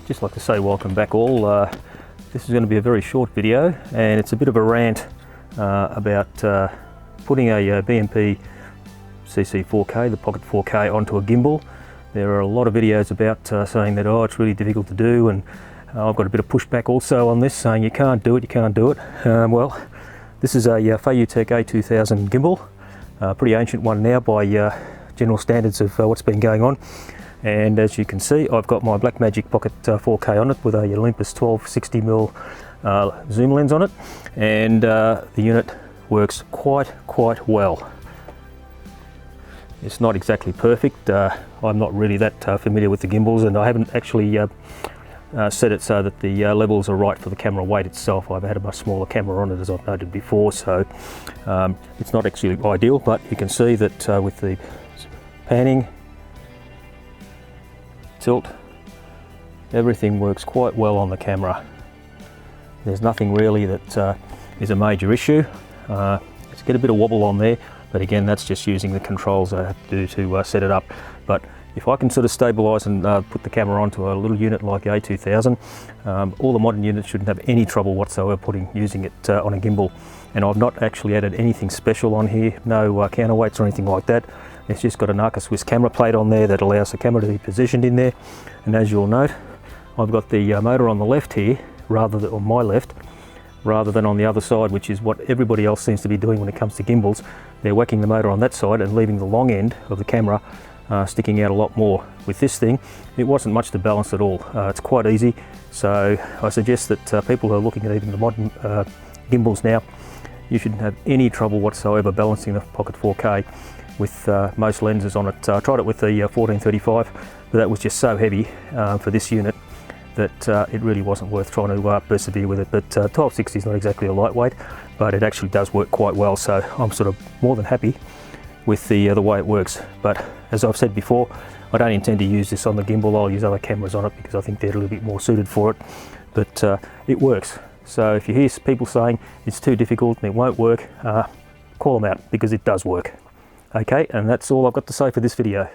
Just like to say welcome back all. This is going to be a very short video, and it's a bit of a rant about putting a BMPCC4K, the Pocket 4K, onto a gimbal. There are a lot of videos about saying that, oh, it's really difficult to do, and I've got a bit of pushback also on this, saying you can't do it. Well, this is a Feiyu-Tech A2000 gimbal, a pretty ancient one now by general standards of what's been going on. And as you can see, I've got my Blackmagic Pocket 4K on it with a Olympus 12-60mm zoom lens on it, and the unit works quite well. It's not exactly perfect. I'm not really that familiar with the gimbals, and I haven't actually set it so that the levels are right for the camera weight itself. I've had a much smaller camera on it, as I've noted before, so it's not actually ideal, but you can see that with the panning, tilt, everything works quite well on the camera. There's nothing really that is a major issue. Let's get a bit of wobble on there, but again, that's just using the controls I have to do to set it up. But if I can sort of stabilize and put the camera onto a little unit like the A2000, all the modern units shouldn't have any trouble whatsoever using it on a gimbal. And I've not actually added anything special on here, no counterweights or anything like that. It's just got an Arca Swiss camera plate on there that allows the camera to be positioned in there. And as you'll note, I've got the motor on the left here, on my left, rather than on the other side, which is what everybody else seems to be doing when it comes to gimbals. They're whacking the motor on that side and leaving the long end of the camera sticking out a lot more. With this thing, it wasn't much to balance at all. It's quite easy, so I suggest that people who are looking at even the modern gimbals now, you shouldn't have any trouble whatsoever balancing the Pocket 4K with most lenses on it. I tried it with the 1435, but that was just so heavy for this unit that it really wasn't worth trying to persevere with it. But 1260 is not exactly a lightweight, but it actually does work quite well, so I'm sort of more than happy with the way it works. But as I've said before, I don't intend to use this on the gimbal. I'll use other cameras on it because I think they're a little bit more suited for it, but it works. So if you hear people saying it's too difficult and it won't work, call them out, because it does work. Okay, and that's all I've got to say for this video.